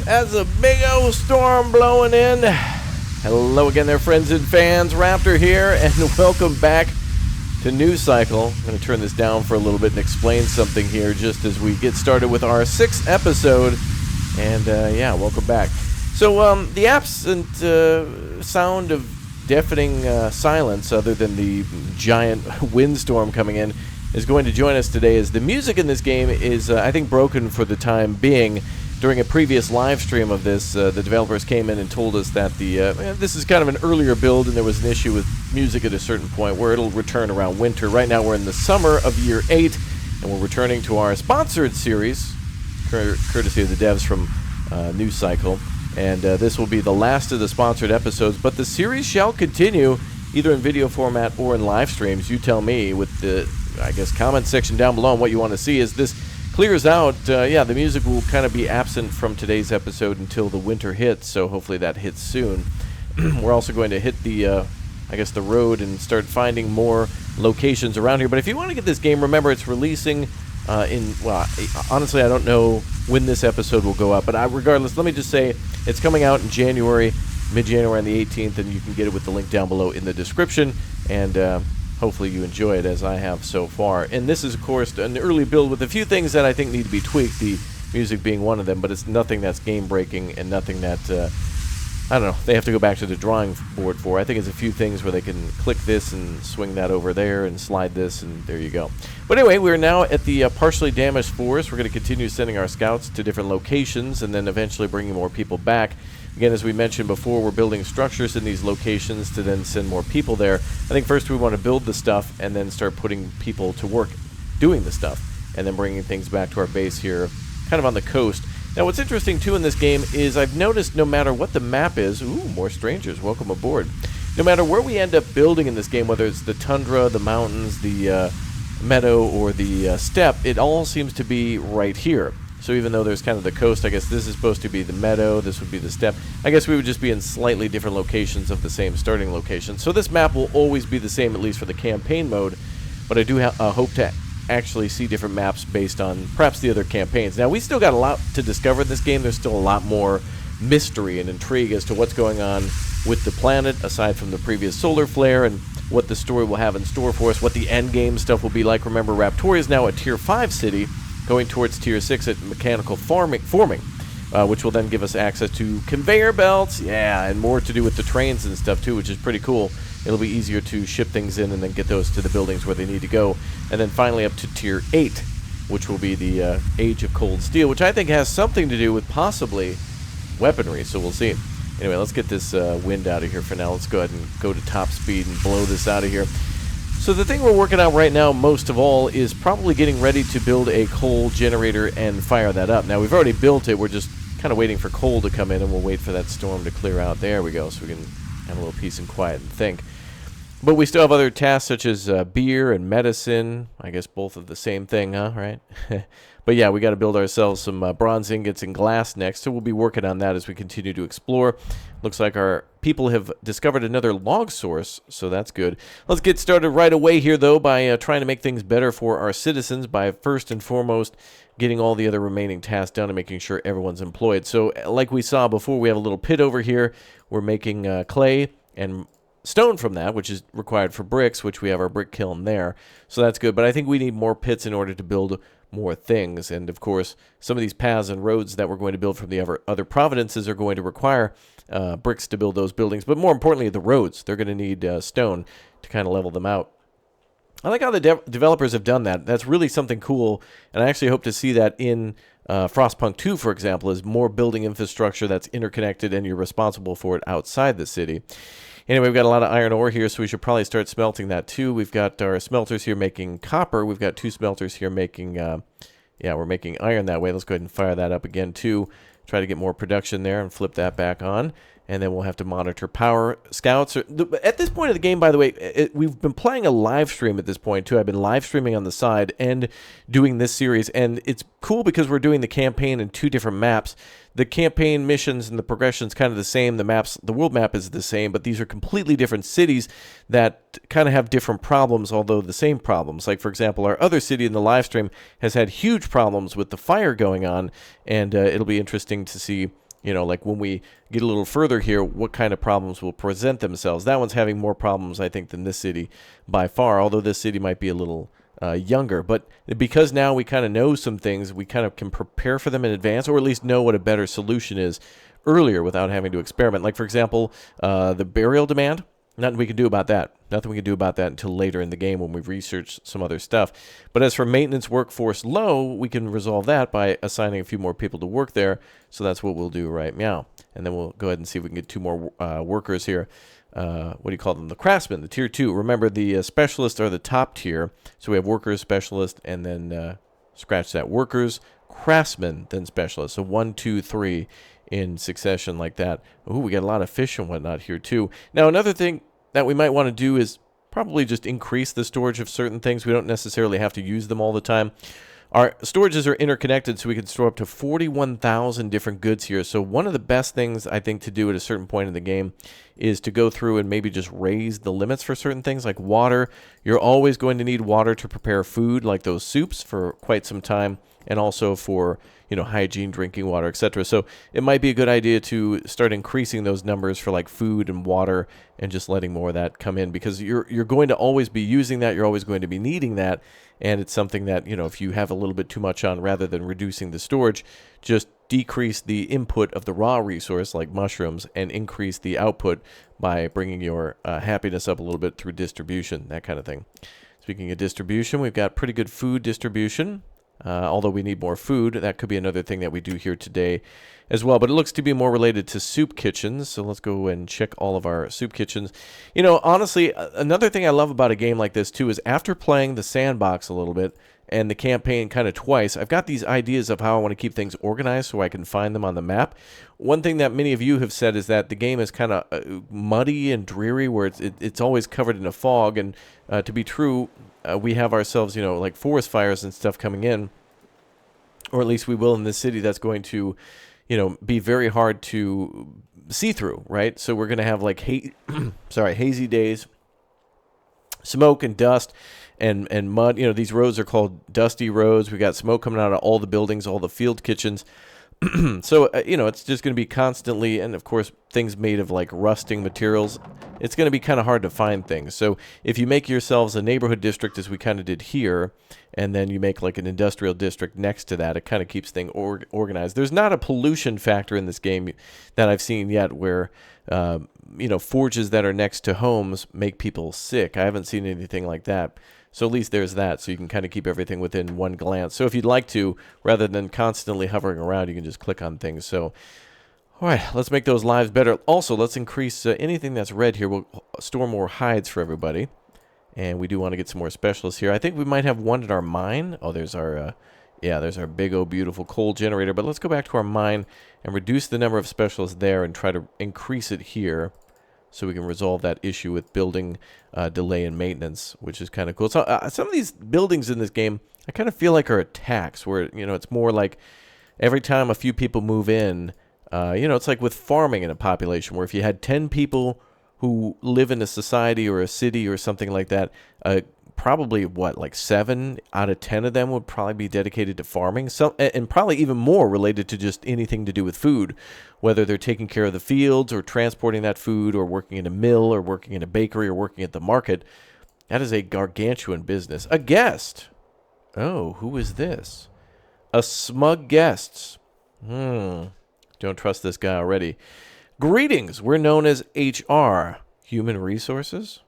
That's a big old storm blowing in. Hello again there, friends and fans. Raptor here, and welcome back to News Cycle. I'm going to turn this down for a little bit and explain something here just as we get started with our 6th episode. And yeah, welcome back. So the absent sound of deafening silence, other than the giant windstorm coming in, is going to join us today, as the music in this game is, I think, broken for the time being. During a previous live stream of this, the developers came in and told us that this is kind of an earlier build and there was an issue with music at a certain point where it'll return around winter. Right now we're in the summer of year 8, and we're returning to our sponsored series, courtesy of the devs from News Cycle. And this will be the last of the sponsored episodes, but the series shall continue either in video format or in live streams. You tell me with the, I guess, comment section down below on what you want to see. As this clears out, yeah, the music will kind of be absent from today's episode until the winter hits, so hopefully that hits soon. We're also going to hit the, I guess, the road and start finding more locations around here. But if you want to get this game, remember it's releasing well, honestly, I don't know when this episode will go up, but regardless, let me just say it's coming out in January, mid-January on the 18th, and you can get it with the link down below in the description, and hopefully you enjoy it as I have so far. And this is, of course, an early build with a few things that I think need to be tweaked, the music being one of them, but it's nothing that's game-breaking and nothing that, I don't know, they have to go back to the drawing board for. I think it's a few things where they can click this and swing that over there and slide this, and there you go. But anyway, we're now at the partially damaged forest. We're going to continue sending our scouts to different locations and then eventually bringing more people back. Again, as we mentioned before, we're building structures in these locations to then send more people there. I think first we want to build the stuff and then start putting people to work doing the stuff and then bringing things back to our base here, kind of on the coast. Now, what's interesting, too, in this game is I've noticed no matter what the map is... Ooh, more strangers. Welcome aboard. No matter where we end up building in this game, whether it's the tundra, the mountains, the meadow, or the steppe, it all seems to be right here. So even though there's kind of the coast, I guess this is supposed to be the meadow, this would be the steppe. I guess we would just be in slightly different locations of the same starting location. So this map will always be the same, at least for the campaign mode, but I do hope to actually see different maps based on perhaps the other campaigns. Now, we still got a lot to discover in this game. There's still a lot more mystery and intrigue as to what's going on with the planet, aside from the previous solar flare, and what the story will have in store for us, what the end game stuff will be like. Remember, Raptoria is now a Tier 5 city, going towards Tier 6 at mechanical forming, which will then give us access to conveyor belts, yeah, and more to do with the trains and stuff too, which is pretty cool. It'll be easier to ship things in and then get those to the buildings where they need to go. And then finally up to Tier 8, which will be the Age of Cold Steel, which I think has something to do with possibly weaponry, so we'll see. Anyway, let's get this wind out of here for now. Let's go ahead and go to top speed and blow this out of here. So the thing we're working on right now, most of all, is probably getting ready to build a coal generator and fire that up. Now, we've already built it. We're just kind of waiting for coal to come in, and we'll wait for that storm to clear out. There we go, so we can have a little peace and quiet and think. But we still have other tasks such as beer and medicine. I guess both of the same thing, huh? Right? But yeah, we got to build ourselves some bronze ingots and glass next, so we'll be working on that as we continue to explore. Looks like our people have discovered another log source, so that's good. Let's get started right away here, though, by trying to make things better for our citizens by first and foremost getting all the other remaining tasks done and making sure everyone's employed. So like we saw before, we have a little pit over here. We're making clay and stone from that, which is required for bricks, which we have our brick kiln there. So that's good, but I think we need more pits in order to build more things. And of course, some of these paths and roads that we're going to build from the other provinces are going to require bricks to build those buildings. But more importantly, the roads, they're going to need stone to kind of level them out. I like how the developers have done that. That's really something cool, and I actually hope to see that in Frostpunk 2, for example, is more building infrastructure that's interconnected and you're responsible for it outside the city. Anyway, we've got a lot of iron ore here, so we should probably start smelting that too. We've got our smelters here making copper. We've got 2 smelters here making, yeah, we're making iron that way. Let's go ahead and fire that up again too. Try to get more production there and flip that back on. And then we'll have to monitor power scouts. At this point of the game, by the way, we've been playing a live stream at this point, too. I've been live streaming on the side and doing this series. And it's cool because we're doing the campaign in 2 different maps. The campaign missions and the progression's kind of the same. The world map is the same, but these are completely different cities that kind of have different problems, although the same problems. Like, for example, our other city in the live stream has had huge problems with the fire going on. And it'll be interesting to see Like when we get a little further here, what kind of problems will present themselves. That one's having more problems, I think, than this city by far, although this city might be a little younger. But because now we kind of know some things, we kind of can prepare for them in advance, or at least know what a better solution is earlier without having to experiment. Like, for example, the burial demand. Nothing we can do about that. Nothing we can do about that until later in the game when we've researched some other stuff. But as for maintenance workforce low, we can resolve that by assigning a few more people to work there. So that's what we'll do right now. And then we'll go ahead and see if we can get 2 more workers here. What do you call them? The craftsmen, the tier 2. Remember, the specialists are the top tier. So we have workers, specialist, and then scratch that. Workers, craftsmen, then specialists. So 1, 2, 3 in succession like that. Ooh, we got a lot of fish and whatnot here too. Now, another thing that we might want to do is probably just increase the storage of certain things. We don't necessarily have to use them all the time. Our storages are interconnected, so we can store up to 41,000 different goods here. So one of the best things, I think, to do at a certain point in the game is to go through and maybe just raise the limits for certain things, like water. You're always going to need water to prepare food, like those soups, for quite some time, and also for hygiene, drinking water, etc. So it might be a good idea to start increasing those numbers for like food and water, and just letting more of that come in, because you're going to always be using that. You're always going to be needing that, and it's something that if you have a little bit too much on, rather than reducing the storage, just decrease the input of the raw resource like mushrooms and increase the output by bringing your happiness up a little bit through distribution, that kind of thing. Speaking of distribution, we've got pretty good food distribution. Although we need more food, that could be another thing that we do here today as well. But it looks to be more related to soup kitchens. So let's go and check all of our soup kitchens. Honestly, another thing I love about a game like this too is after playing the sandbox a little bit and the campaign kind of twice, I've got these ideas of how I want to keep things organized so I can find them on the map. One thing that many of you have said is that the game is kind of muddy and dreary, where it's always covered in a fog. And to be true, we have ourselves, like forest fires and stuff coming in, or at least we will in this city. That's going to, be very hard to see through, right? So we're going to have like hazy days, smoke and dust and mud. These roads are called dusty roads. We got smoke coming out of all the buildings, all the field kitchens. So, it's just going to be constantly, and of course, things made of like rusting materials, it's going to be kind of hard to find things. So if you make yourselves a neighborhood district, as we kind of did here, and then you make like an industrial district next to that, it kind of keeps things organized. There's not a pollution factor in this game that I've seen yet where, forges that are next to homes make people sick. I haven't seen anything like that. So at least there's that, so you can kind of keep everything within one glance. So if you'd like to, rather than constantly hovering around, you can just click on things. So, all right, let's make those lives better. Also, let's increase anything that's red here. We'll store more hides for everybody. And we do want to get some more specialists here. I think we might have one at our mine. Oh, there's our, there's our big old beautiful coal generator. But let's go back to our mine and reduce the number of specialists there and try to increase it here, so we can resolve that issue with building delay and maintenance, which is kind of cool. So some of these buildings in this game, I kind of feel like are attacks, where, it's more like every time a few people move in, it's like with farming in a population, where if you had 10 people who live in a society or a city or something like that, probably like 7 out of 10 of them would probably be dedicated to farming, and probably even more related to just anything to do with food, whether they're taking care of the fields or transporting that food or working in a mill or working in a bakery or working at the market. That is a gargantuan business. A guest. Oh, who is this? A smug guest. Don't trust this guy already. Greetings. We're known as HR. Human Resources?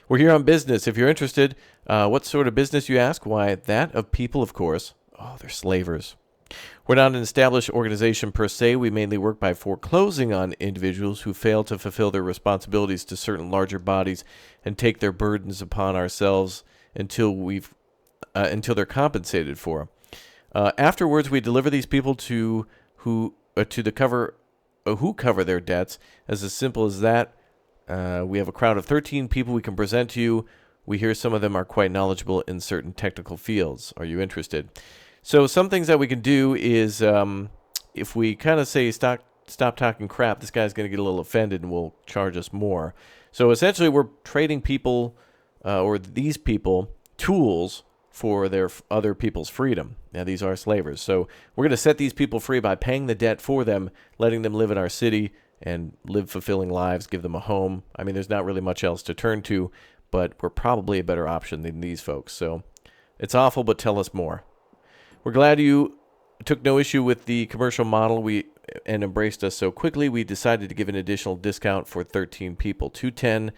We're here on business. If you're interested, what sort of business, you ask? Why, that of people, of course. Oh, they're slavers. We're not an established organization per se. We mainly work by foreclosing on individuals who fail to fulfill their responsibilities to certain larger bodies and take their burdens upon ourselves until they're compensated for. Afterwards, we deliver these people who cover their debts. As simple as that. We have a crowd of 13 people we can present to you. We hear some of them are quite knowledgeable in certain technical fields. Are you interested? So some things that we can do is, if we kind of say stop talking crap, this guy's going to get a little offended and will charge us more. So essentially we're trading people, or these people, tools for their other people's freedom. Now, these are slavers. So we're going to set these people free by paying the debt for them, letting them live in our city and live fulfilling lives, give them a home. I mean, there's not really much else to turn to, but we're probably a better option than these folks. So it's awful, but tell us more. We're glad you took no issue with the commercial model and embraced us so quickly. We decided to give an additional discount for 13 people, $210,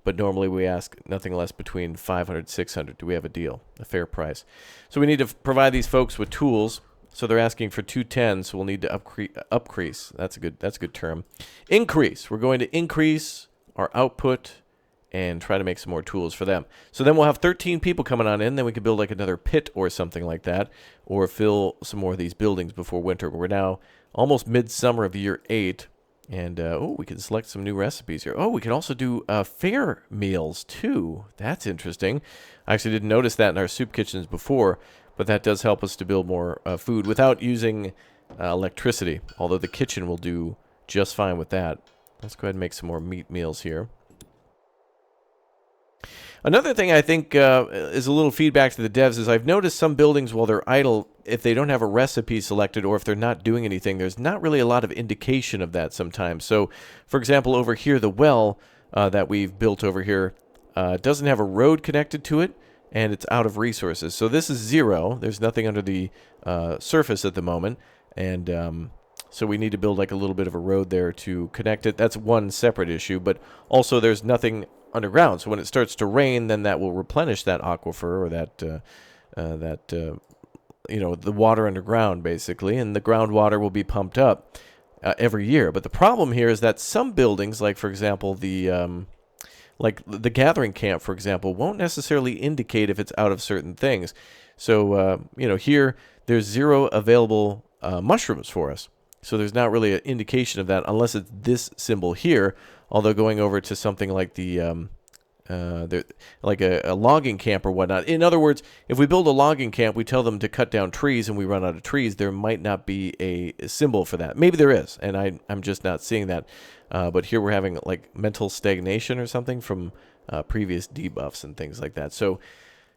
but normally we ask nothing less between $500 $600. Do we have a deal, a fair price? So we need to provide these folks with tools. So they're asking for $210, so we'll need to upcrease. That's a good term. Increase. We're going to increase our output and try to make some more tools for them. So then we'll have 13 people coming on in. Then we can build like another pit or something like that, or fill some more of these buildings before winter. We're now almost midsummer of year 8, and we can select some new recipes here. Oh, we can also do fair meals too. That's interesting. I actually didn't notice that in our soup kitchens before, but that does help us to build more food without using electricity, although the kitchen will do just fine with that. Let's go ahead and make some more meat meals here. Another thing I think is a little feedback to the devs is I've noticed some buildings while they're idle, if they don't have a recipe selected or if they're not doing anything, there's not really a lot of indication of that sometimes. So, for example, over here, the well that we've built over here doesn't have a road connected to it, and it's out of resources. So this is 0. There's nothing under the surface at the moment, and so we need to build like a little bit of a road there to connect it. That's one separate issue, but also there's nothing underground. So when it starts to rain, then that will replenish that aquifer or that the water underground basically, and the groundwater will be pumped up every year. But the problem here is that some buildings, like for example the gathering camp, for example, won't necessarily indicate if it's out of certain things. So here there's 0 available mushrooms for us. So there's not really an indication of that unless it's this symbol here. Although going over to something like a logging camp or whatnot. In other words, if we build a logging camp, we tell them to cut down trees and we run out of trees, there might not be a symbol for that. Maybe there is, and I'm just not seeing that. But here we're having like mental stagnation or something from previous debuffs and things like that. So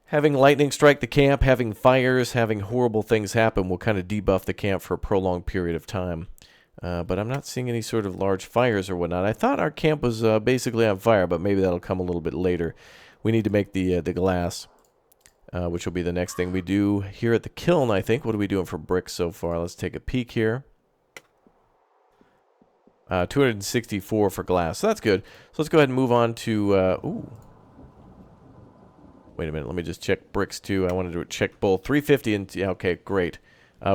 having lightning strike the camp, having fires, having horrible things happen will kind of debuff the camp for a prolonged period of time. But I'm not seeing any sort of large fires or whatnot. I thought our camp was basically on fire, but maybe that'll come a little bit later. We need to make the glass, which will be the next thing we do here at the kiln, I think. What are we doing for bricks so far? Let's take a peek here. 264 for glass, so that's good. So let's go ahead and move on to... Wait a minute, let me just check bricks too. I wanted to check both. 350 and... Yeah, okay, great.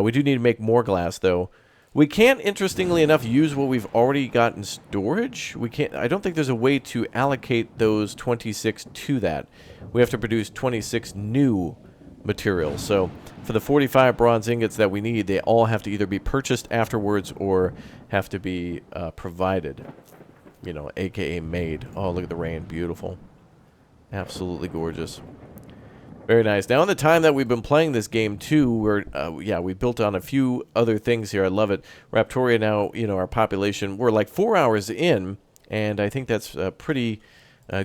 We do need to make more glass, though. We can't, interestingly enough, use what we've already got in storage. We can't. I don't think there's a way to allocate those 26 to that. We have to produce 26 new materials. So for the 45 bronze ingots that we need, they all have to either be purchased afterwards or have to be provided. AKA made. Oh, look at the rain. Beautiful. Absolutely gorgeous. Very nice. Now, in the time that we've been playing this game, too, we built on a few other things here. I love it. Raptoria now, our population, we're like 4 hours in, and I think that's a pretty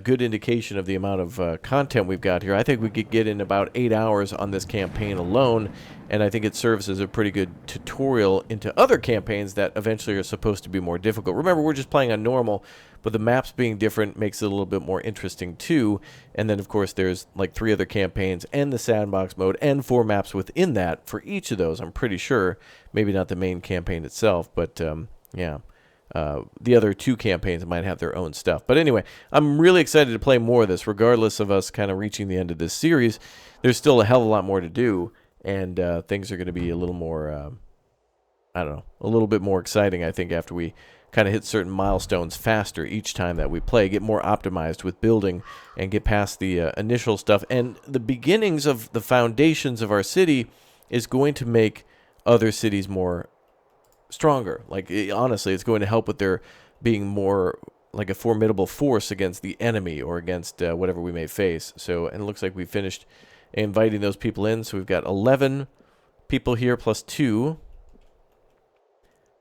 good indication of the amount of content we've got here. I think we could get in about 8 hours on this campaign alone, and I think it serves as a pretty good tutorial into other campaigns that eventually are supposed to be more difficult. Remember, we're just playing on normal, but the maps being different makes it a little bit more interesting too. And then, of course, there's like 3 other campaigns and the sandbox mode and 4 maps within that for each of those, I'm pretty sure. Maybe not the main campaign itself, but the other 2 campaigns might have their own stuff. But anyway, I'm really excited to play more of this, regardless of us kind of reaching the end of this series. There's still a hell of a lot more to do, and things are going to be a little more, a little bit more exciting, I think, after we kind of hit certain milestones faster each time that we play, get more optimized with building, and get past the initial stuff. And the beginnings of the foundations of our city is going to make other cities more stronger. Honestly, it's going to help with their being more like a formidable force against the enemy or against whatever we may face. So, and it looks like we finished inviting those people in. So we've got 11 people here plus 2.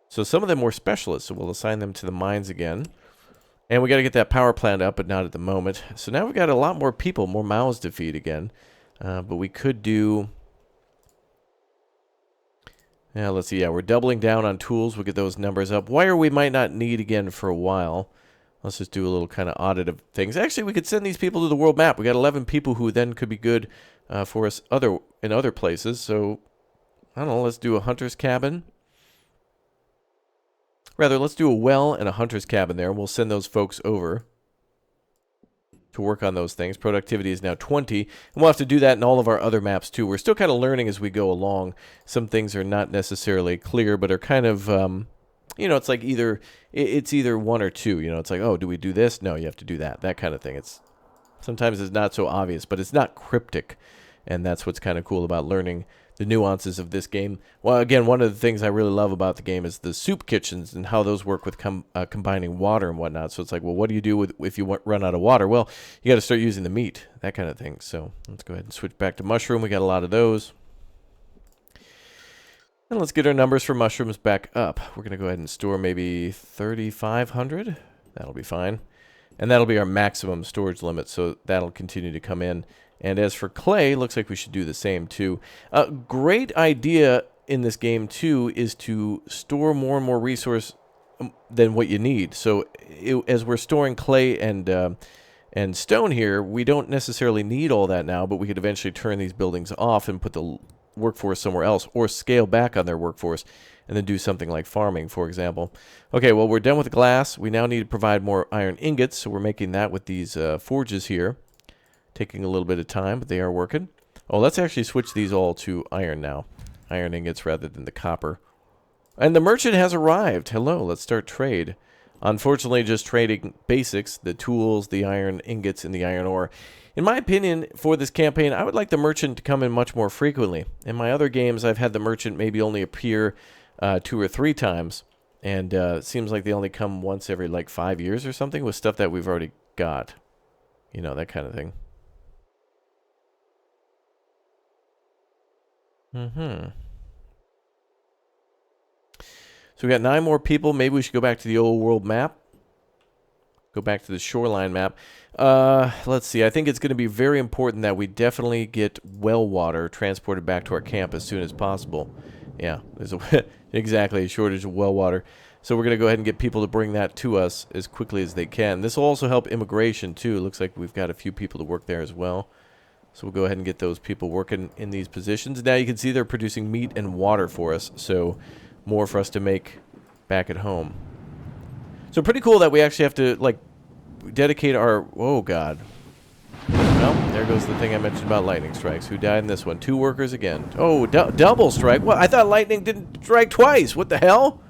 So some of them were specialists, so we'll assign them to the mines again. And we got to get that power plant up, but not at the moment. So now we've got a lot more people, more mouths to feed again. But we could do... Yeah, let's see. Yeah, we're doubling down on tools. We'll get those numbers up. Wire we might not need again for a while. Let's just do a little kind of audit of things. Actually, we could send these people to the world map. We got 11 people who then could be good for us in other places. So, I don't know. Let's do a hunter's cabin. Rather, let's do a well and a hunter's cabin there. And we'll send those folks over to work on those things. Productivity is now 20. And we'll have to do that in all of our other maps, too. We're still kind of learning as we go along. Some things are not necessarily clear, but are kind of... you know, it's like it's either one or two. You know, it's like, oh, do we do this? No, you have to do that. That kind of thing. Sometimes it's not so obvious, but it's not cryptic. And that's what's kind of cool about learning the nuances of this game. Well, again, one of the things I really love about the game is the soup kitchens and how those work with combining water and whatnot. So it's like, well, what do you do if you run out of water? Well, you got to start using the meat, that kind of thing. So let's go ahead and switch back to mushroom. We got a lot of those. And let's get our numbers for mushrooms back up. We're going to go ahead and store maybe 3,500. That'll be fine. And that'll be our maximum storage limit, so that'll continue to come in. And as for clay, looks like we should do the same too. A great idea in this game too is to store more and more resource than what you need. So as we're storing clay and stone here, we don't necessarily need all that now, but we could eventually turn these buildings off and put the workforce somewhere else, or scale back on their workforce and then do something like farming, for example. Okay, well, we're done with the glass. We now need to provide more iron ingots, so we're making that with these forges here. Taking a little bit of time, but they are working. Oh, let's actually switch these all to iron now. Iron ingots rather than the copper. And the merchant has arrived. Hello, let's start trade. Unfortunately, just trading basics, the tools, the iron ingots, and the iron ore. In my opinion, for this campaign, I would like the merchant to come in much more frequently. In my other games, I've had the merchant maybe only appear 2 or 3 times. And it seems like they only come once every, like, 5 years or something with stuff that we've already got. You know, that kind of thing. So we got 9 more people. Maybe we should go back to the old world map. Go back to the shoreline map. Let's see. I think it's going to be very important that we definitely get well water transported back to our camp as soon as possible. Yeah, there's exactly a shortage of well water. So we're going to go ahead and get people to bring that to us as quickly as they can. This will also help immigration too. It looks like we've got a few people to work there as well. So we'll go ahead and get those people working in these positions. Now you can see they're producing meat and water for us. So more for us to make back at home. So pretty cool that we actually have to, like, dedicate our... Oh, God. Well, there goes the thing I mentioned about lightning strikes. Who died in this one? 2 workers again. Oh, double strike. What? I thought lightning didn't strike twice. What the hell?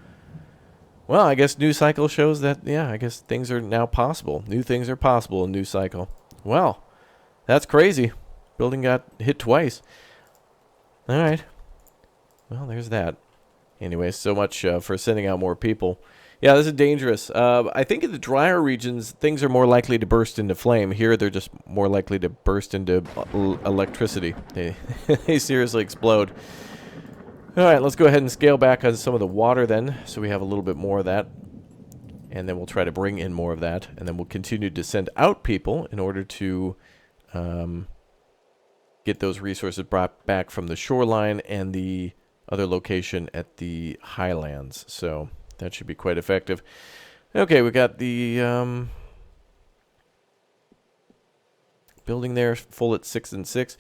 Well, I guess New Cycle shows that, yeah, I guess things are now possible. New things are possible in New Cycle. Well, that's crazy. Building got hit twice. All right. Well, there's that. Anyway, so much for sending out more people. Yeah, this is dangerous. I think in the drier regions, things are more likely to burst into flame. Here, they're just more likely to burst into electricity. They seriously explode. All right, let's go ahead and scale back on some of the water then, so we have a little bit more of that. And then we'll try to bring in more of that. And then we'll continue to send out people in order to get those resources brought back from the shoreline and the other location at the highlands. So that should be quite effective. Okay, we got the building there full at 6 and 6.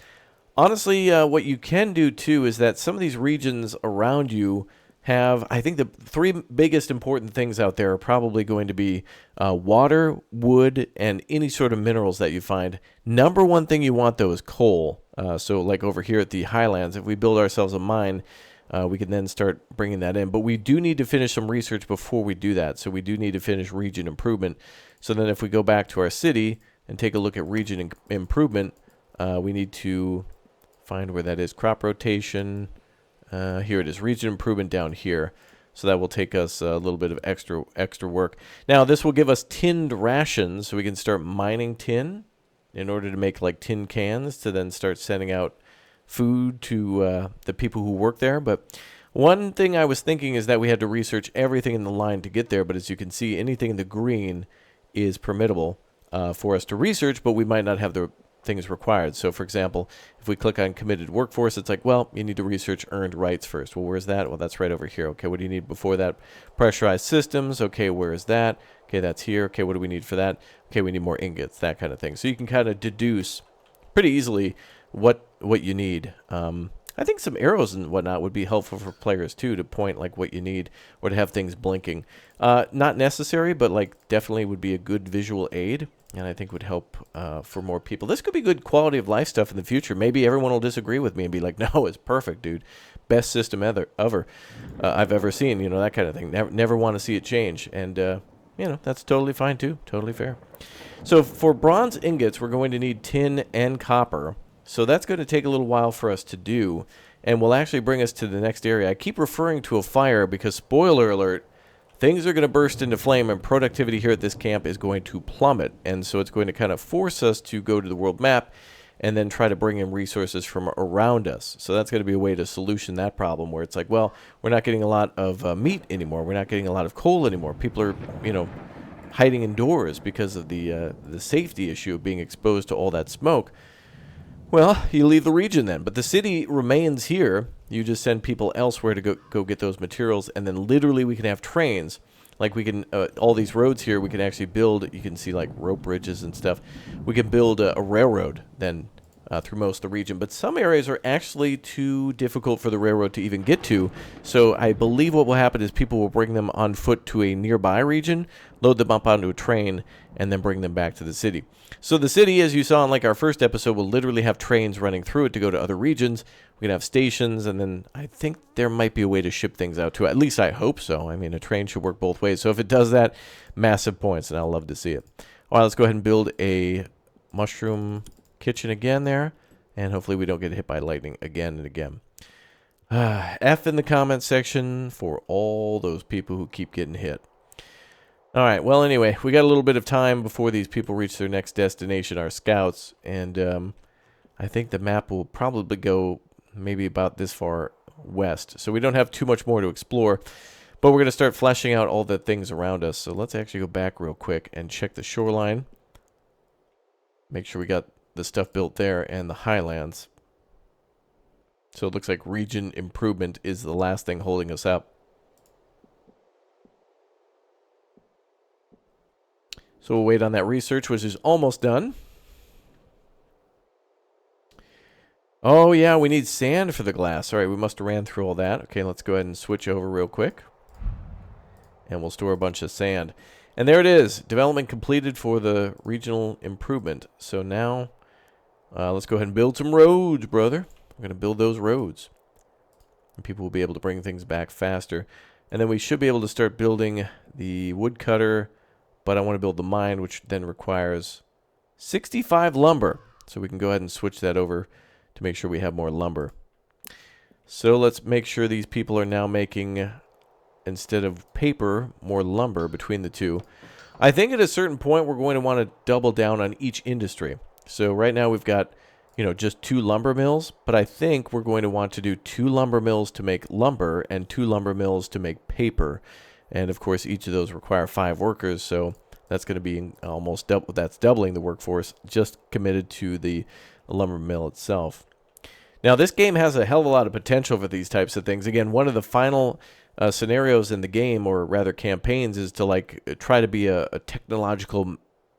Honestly, what you can do too is that some of these regions around you have, I think the 3 biggest important things out there are probably going to be water, wood, and any sort of minerals that you find. Number 1 thing you want though is coal. So like over here at the highlands, if we build ourselves a mine, we can then start bringing that in. But we do need to finish some research before we do that. So we do need to finish region improvement. So then if we go back to our city and take a look at region improvement, we need to find where that is. Crop rotation. Here it is. Region improvement down here. So that will take us a little bit of extra work. Now this will give us tinned rations, so we can start mining tin in order to make like tin cans to then start sending out food to the people who work there. But one thing I was thinking is that we had to research everything in the line to get there. But as you can see, anything in the green is permittable for us to research, but we might not have the things required. So, for example, if we click on committed workforce, it's like, well, you need to research earned rights first. Well, where's that? Well, that's right over here. Okay, what do you need before that? Pressurized systems. Okay, where is that? Okay, that's here. Okay, what do we need for that? Okay, we need more ingots, that kind of thing. So you can kind of deduce pretty easily what you need. I think some arrows and whatnot would be helpful for players too, to point like what you need, or to have things blinking. Not necessary, but like definitely would be a good visual aid, and I think would help for more people. This could be good quality of life stuff in the future. Maybe everyone will disagree with me and be like, no, it's perfect, dude. Best system ever I've ever seen, you know, that kind of thing. Never want to see it change. And, you know, that's totally fine too. Totally fair. So for bronze ingots, we're going to need tin and copper. So that's going to take a little while for us to do, and will actually bring us to the next area. I keep referring to a fire because, spoiler alert, things are going to burst into flame, and productivity here at this camp is going to plummet. And so it's going to kind of force us to go to the world map and then try to bring in resources from around us. So that's going to be a way to solution that problem, where it's like, well, we're not getting a lot of meat anymore. We're not getting a lot of coal anymore. People are, you know, hiding indoors because of the safety issue of being exposed to all that smoke. Well, you leave the region then, but the city remains here. You just send people elsewhere to go get those materials, and then literally we can have trains. Like we can, all these roads here, we can actually build, you can see like rope bridges and stuff. We can build a railroad then through most of the region, but some areas are actually too difficult for the railroad to even get to. So I believe what will happen is people will bring them on foot to a nearby region, load them up onto a train, and then bring them back to the city. So the city, as you saw in like our first episode, will literally have trains running through it to go to other regions. We can have stations, and then I think there might be a way to ship things out to it. At least I hope so. I mean, a train should work both ways. So if it does that, massive points, and I'll love to see it. All right, let's go ahead and build a mushroom kitchen again there, and hopefully we don't get hit by lightning again and again. F in the comment section for all those people who keep getting hit. All right, well, anyway, we got a little bit of time before these people reach their next destination, our scouts, and I think the map will probably go maybe about this far west. So we don't have too much more to explore, but we're going to start fleshing out all the things around us. So let's actually go back real quick and check the shoreline. Make sure we got the stuff built there and the highlands. So it looks like region improvement is the last thing holding us up. So we'll wait on that research, which is almost done. Oh, yeah, we need sand for the glass. All right, we must have ran through all that. Okay, let's go ahead and switch over real quick. And we'll store a bunch of sand. And there it is. Development completed for the regional improvement. So now, let's go ahead and build some roads, brother. We're going to build those roads. And people will be able to bring things back faster. And then we should be able to start building the woodcutter. But I want to build the mine, which then requires 65 lumber. So we can go ahead and switch that over to make sure we have more lumber. So let's make sure these people are now making, instead of paper, more lumber between the two. I think at a certain point we're going to want to double down on each industry. So right now we've got, you know, just 2 lumber mills, but I think we're going to want to do 2 lumber mills to make lumber and 2 lumber mills to make paper. And of course, each of those require 5 workers, so that's going to be almost double. That's doubling the workforce just committed to the lumber mill itself. Now, this game has a hell of a lot of potential for these types of things. Again, one of the final scenarios in the game, or rather campaigns, is to like try to be a technological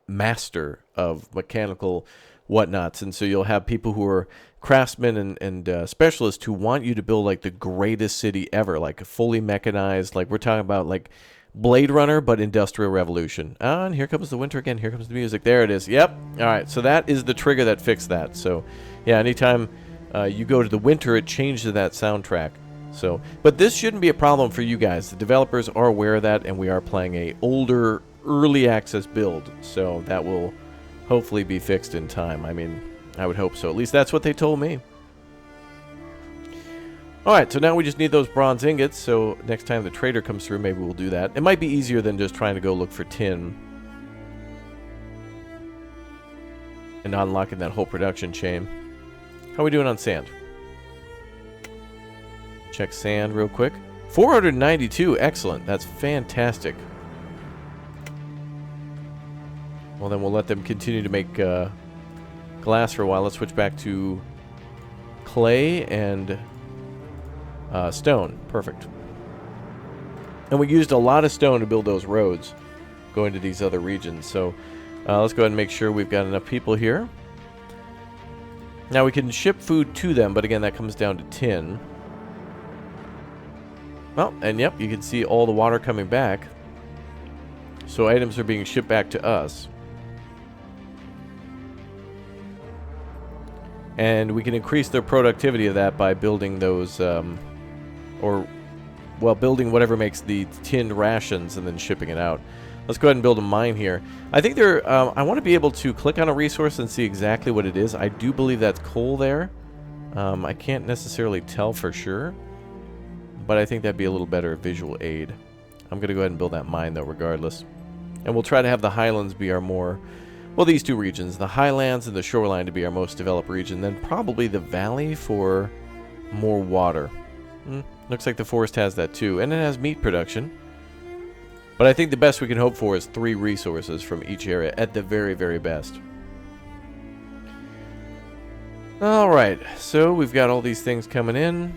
master of mechanical whatnots. And so you'll have people who are craftsmen and specialists who want you to build like the greatest city ever, like fully mechanized. Like we're talking about like Blade Runner, but Industrial Revolution. And here comes the winter again. Here comes the music. There it is. Yep. All right. So that is the trigger that fixed that. So yeah, anytime you go to the winter, it changes that soundtrack. So, but this shouldn't be a problem for you guys. The developers are aware of that, and we are playing a older early access build. So that will hopefully be fixed in time. I mean, I would hope so. At least that's what they told me. Alright, so now we just need those bronze ingots. So next time the trader comes through, maybe we'll do that. It might be easier than just trying to go look for tin and not unlocking that whole production chain. How are we doing on sand? Check sand real quick. 492. Excellent. That's fantastic. Well, then we'll let them continue to make glass for a while. Let's switch back to clay and stone. Perfect. And we used a lot of stone to build those roads going to these other regions. So let's go ahead and make sure we've got enough people here. Now we can ship food to them, but again, that comes down to tin. Well, and yep, you can see all the water coming back. So items are being shipped back to us. And we can increase the productivity of that by building those, building whatever makes the tinned rations and then shipping it out. Let's go ahead and build a mine here. I think I want to be able to click on a resource and see exactly what it is. I do believe that's coal there. I can't necessarily tell for sure, but I think that'd be a little better visual aid. I'm going to go ahead and build that mine though regardless. And we'll try to have the highlands be our more, well, these two regions, the highlands and the shoreline, to be our most developed region, then probably the valley for more water. Looks like the forest has that too, and it has meat production. But I think the best we can hope for is 3 resources from each area at the very, very best. Alright, so we've got all these things coming in.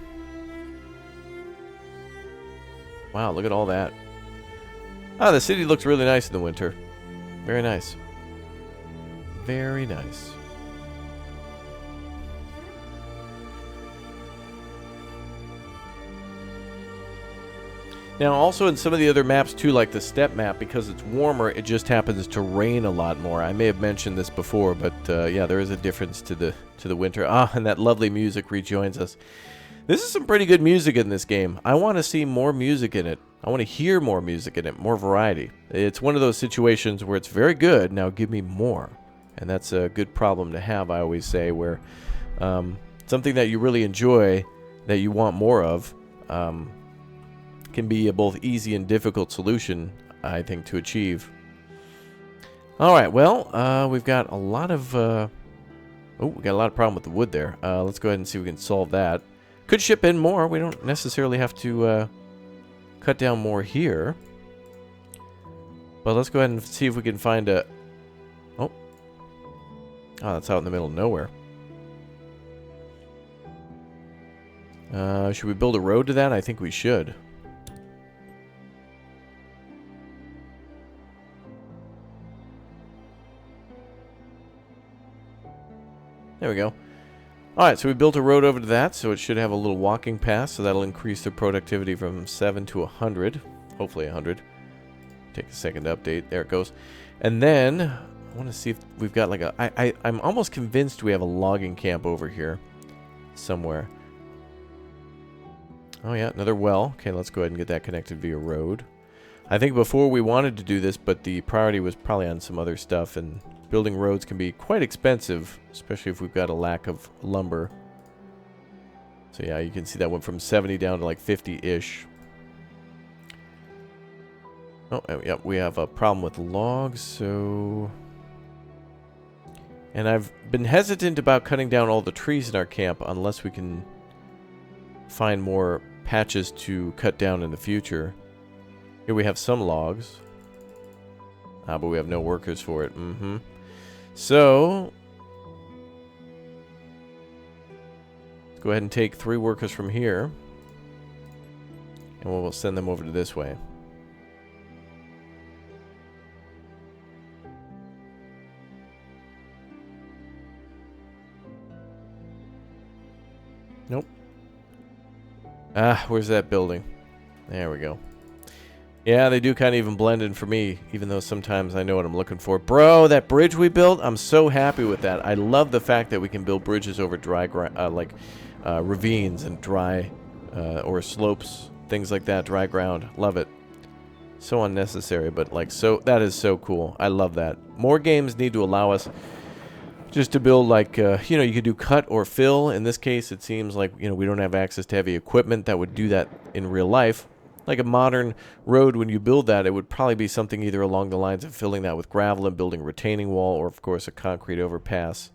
Wow, look at all that. Ah, the city looks really nice in the winter. Very nice. Very nice. Now, also in some of the other maps too, like the steppe map, because it's warmer, it just happens to rain a lot more. I may have mentioned this before, but yeah, there is a difference to the winter. Ah, and that lovely music rejoins us. This is some pretty good music in this game. I want to see more music in it. I want to hear more music in it, more variety. It's one of those situations where it's very good, now give me more. And that's a good problem to have, I always say, where something that you really enjoy, that you want more of, can be a both easy and difficult solution, I think, to achieve. Alright, well, we've got a lot of... we got a lot of problem with the wood there. Let's go ahead and see if we can solve that. Could ship in more. We don't necessarily have to cut down more here. But let's go ahead and see if we can find a... Oh, that's out in the middle of nowhere. Should we build a road to that? I think we should. There we go. Alright, so we built a road over to that, so it should have a little walking path, so that'll increase their productivity from 7 to 100. Hopefully 100. Take a second to update. There it goes. And then, I want to see if we've got like a... I'm almost convinced we have a logging camp over here somewhere. Oh yeah, another well. Okay, let's go ahead and get that connected via road. I think before we wanted to do this, but the priority was probably on some other stuff, and building roads can be quite expensive, especially if we've got a lack of lumber. So yeah, you can see that went from 70 down to like 50-ish. Oh, yeah, we have a problem with logs, so... And I've been hesitant about cutting down all the trees in our camp unless we can find more patches to cut down in the future. Here we have some logs. But we have no workers for it. So, let's go ahead and take 3 workers from here. And we'll send them over to this way. Nope. Where's that building? There we go. Yeah, they do kind of even blend in for me, even though sometimes I know what I'm looking for. Bro, that bridge we built, I'm so happy with that. I love the fact that we can build bridges over dry ground, ravines and dry, or slopes, things like that, dry ground. Love it. So unnecessary, but like, so, that is so cool. I love that. More games need to allow us just to build like, you know, you could do cut or fill. In this case, it seems like, you know, we don't have access to heavy equipment that would do that in real life. Like a modern road, when you build that, it would probably be something either along the lines of filling that with gravel and building a retaining wall, or of course a concrete overpass.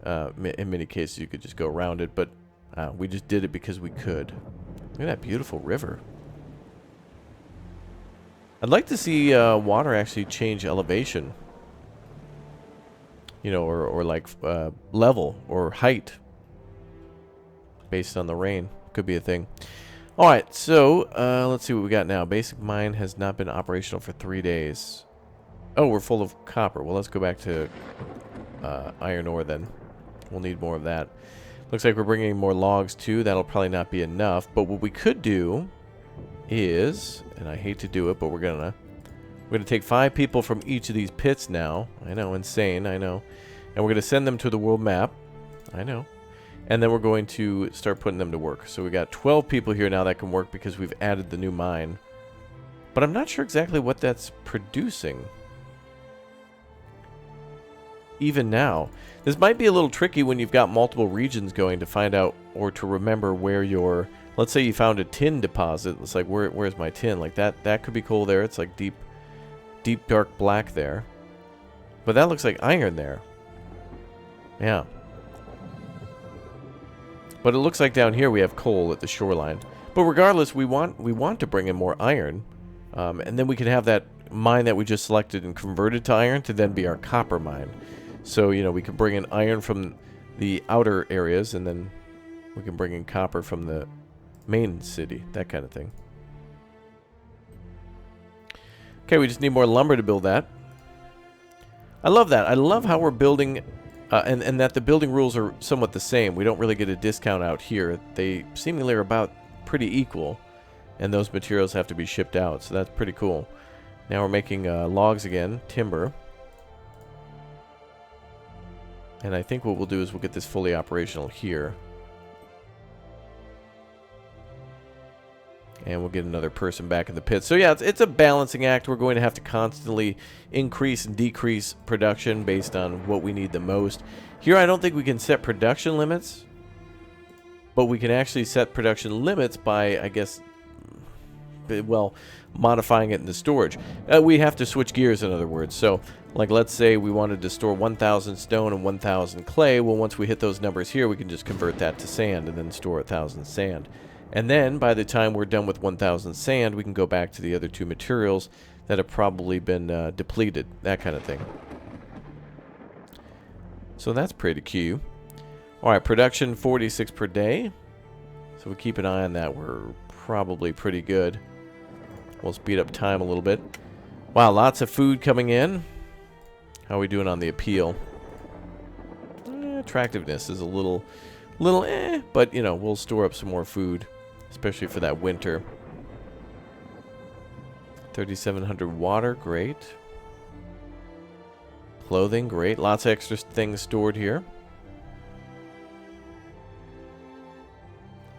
In many cases, you could just go around it, but we just did it because we could. Look at that beautiful river. I'd like to see water actually change elevation. you know, or like level or height based on the rain. Could be a thing. All right, so let's see what we got now. Basic mine has not been operational for 3 days. Oh, we're full of copper. Well, let's go back to iron ore then. We'll need more of that. Looks like we're bringing more logs too. That'll probably not be enough. But what we could do is, and I hate to do it, but we're gonna take 5 people from each of these pits now. I know, insane, I know. And we're gonna send them to the world map. I know. And then we're going to start putting them to work. So we got 12 people here now that can work because we've added the new mine. But I'm not sure exactly what that's producing. Even now. This might be a little tricky when you've got multiple regions going to find out or to remember where your... Let's say you found a tin deposit. It's like, where's my tin? Like that could be cool there. It's like deep dark black there. But that looks like iron there. Yeah. But it looks like down here we have coal at the shoreline. But regardless, we want to bring in more iron. And then we can have that mine that we just selected and converted to iron to then be our copper mine. So, you know, we can bring in iron from the outer areas, and then we can bring in copper from the main city, that kind of thing. Okay, we just need more lumber to build that. I love that. I love how we're building, and that the building rules are somewhat the same. We don't really get a discount out here. They seemingly are about pretty equal, and those materials have to be shipped out, so that's pretty cool. Now we're making logs again, timber. And I think what we'll do is we'll get this fully operational here. And we'll get another person back in the pit. So yeah, it's a balancing act. We're going to have to constantly increase and decrease production based on what we need the most. Here I don't think we can set production limits. But we can actually set production limits by, I guess, well, modifying it into storage. We have to switch gears, in other words. So, like, let's say we wanted to store 1,000 stone and 1,000 clay. Well, once we hit those numbers here, we can just convert that to sand and then store 1,000 sand. And then, by the time we're done with 1,000 sand, we can go back to the other 2 materials that have probably been depleted, that kind of thing. So that's pretty cute. All right, production 46 per day. So we keep an eye on that. We're probably pretty good. We'll speed up time a little bit. Wow, lots of food coming in. How are we doing on the appeal? Attractiveness is a little but, you know, we'll store up some more food, especially for that winter. 3,700 water, great. Clothing, great. Lots of extra things stored here.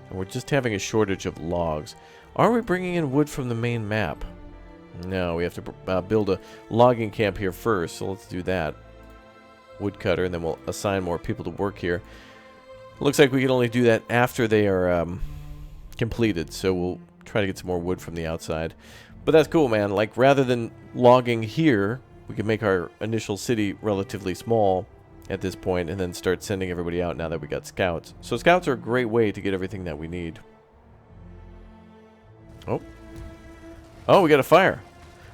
And we're just having a shortage of logs. Are we bringing in wood from the main map? No, we have to build a logging camp here first, so let's do that. Woodcutter, and then we'll assign more people to work here. Looks like we can only do that after they are completed, so we'll try to get some more wood from the outside. But that's cool, man. Like, rather than logging here, we can make our initial city relatively small at this point and then start sending everybody out now that we got scouts. So scouts are a great way to get everything that we need. Oh, we got a fire.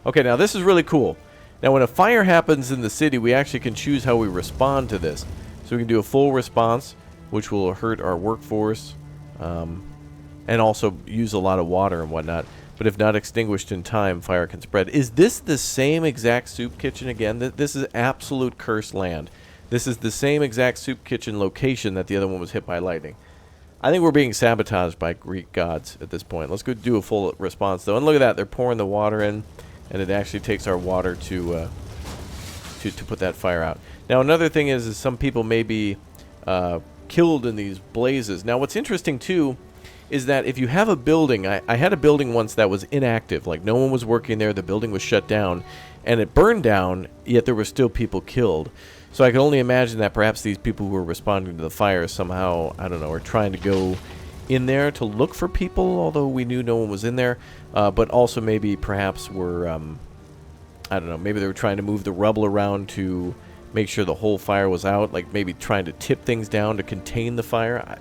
Okay, now this is really cool. Now when a fire happens in the city, we actually can choose how we respond to this. So we can do a full response, which will hurt our workforce, and also use a lot of water and whatnot. But if not extinguished in time, fire can spread. Is this the same exact soup kitchen again? This is absolute cursed land. This is the same exact soup kitchen location that the other one was hit by lightning. I think we're being sabotaged by Greek gods at this point. Let's go do a full response, though. And look at that. They're pouring the water in, and it actually takes our water to put that fire out. Now, another thing is some people may be killed in these blazes. Now, what's interesting, too, is that if you have a building... I had a building once that was inactive. Like, no one was working there. The building was shut down, and it burned down, yet there were still people killed. So I can only imagine that perhaps these people who were responding to the fire somehow, I don't know, are trying to go in there to look for people, although we knew no one was in there. But also maybe perhaps were, I don't know, maybe they were trying to move the rubble around to make sure the whole fire was out, like maybe trying to tip things down to contain the fire.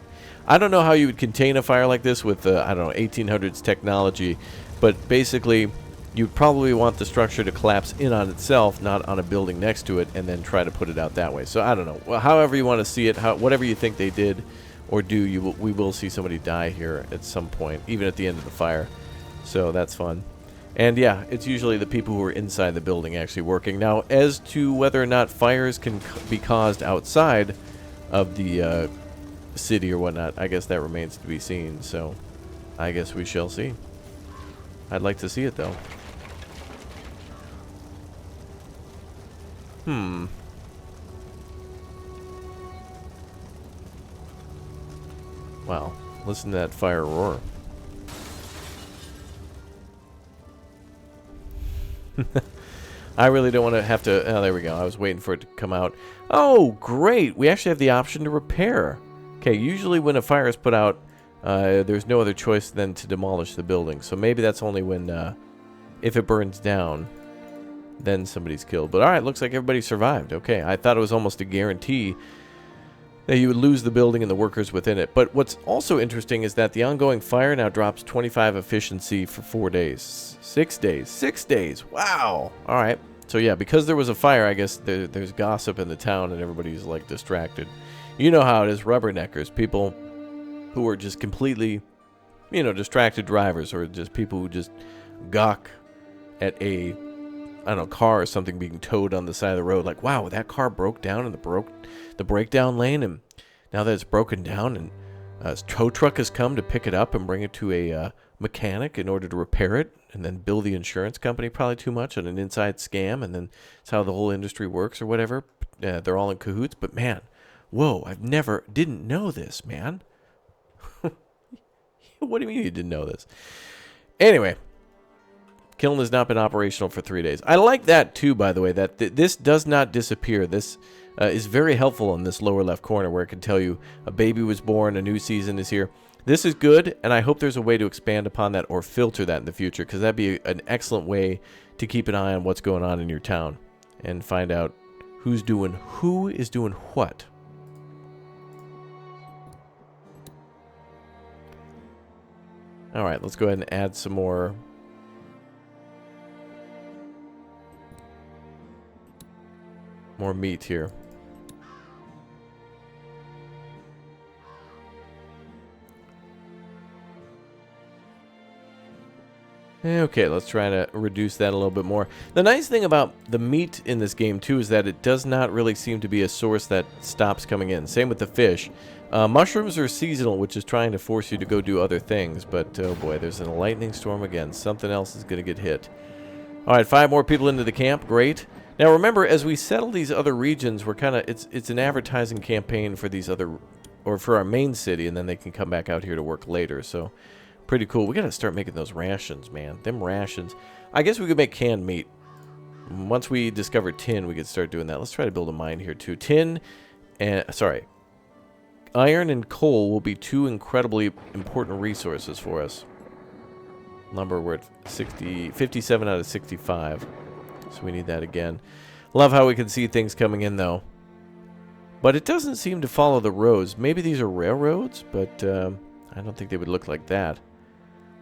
I don't know how you would contain a fire like this with, I don't know, 1800s technology, but basically you'd probably want the structure to collapse in on itself, not on a building next to it, and then try to put it out that way. So I don't know. Well, however you want to see it, whatever you think they did or do, we will see somebody die here at some point, even at the end of the fire. So that's fun. And yeah, it's usually the people who are inside the building actually working. Now, as to whether or not fires can be caused outside of the city or whatnot, I guess that remains to be seen. So I guess we shall see. I'd like to see it, though. Wow. Listen to that fire roar. I really don't want to have to... Oh, there we go. I was waiting for it to come out. Oh, great. We actually have the option to repair. Okay, usually when a fire is put out, there's no other choice than to demolish the building. So maybe that's only when, if it burns down, then somebody's killed. But alright, looks like everybody survived. Okay, I thought it was almost a guarantee that you would lose the building and the workers within it. But what's also interesting is that the ongoing fire now drops 25 efficiency for 4 days. 6 days. 6 days. Wow. Alright. So yeah, because there was a fire, I guess there's gossip in the town and everybody's like distracted. You know how it is, rubberneckers. People who are just completely, you know, distracted drivers, or just people who just gawk at a, I don't know, car or something being towed on the side of the road. Like, wow, that car broke down in the breakdown lane, and now that it's broken down, and a tow truck has come to pick it up and bring it to a mechanic in order to repair it, and then bill the insurance company probably too much on an inside scam, and then it's how the whole industry works or whatever. They're all in cahoots, but man, whoa, didn't know this, man. What do you mean you didn't know this? Anyway, kiln has not been operational for 3 days. I like that too, by the way, that this does not disappear. This is very helpful in this lower left corner where it can tell you a baby was born, a new season is here. This is good, and I hope there's a way to expand upon that or filter that in the future, because that'd be an excellent way to keep an eye on what's going on in your town and find out who is doing what. All right, let's go ahead and add some more meat here. Okay, let's try to reduce that a little bit more. The nice thing about the meat in this game, too, is that it does not really seem to be a source that stops coming in. Same with the fish. Mushrooms are seasonal, which is trying to force you to go do other things. But, oh boy, there's a lightning storm again. Something else is going to get hit. All right, 5 more people into the camp. Great. Now, remember, as we settle these other regions, we're kind of... It's an advertising campaign for these other... Or for our main city, and then they can come back out here to work later, so... Pretty cool. We gotta start making those rations, man. Them rations. I guess we could make canned meat. Once we discover tin, we could start doing that. Let's try to build a mine here, too. Tin and... Sorry. Iron and coal will be 2 incredibly important resources for us. Lumber, we're at 57 out of 65. So we need that again. Love how we can see things coming in, though. But it doesn't seem to follow the roads. Maybe these are railroads, but I don't think they would look like that.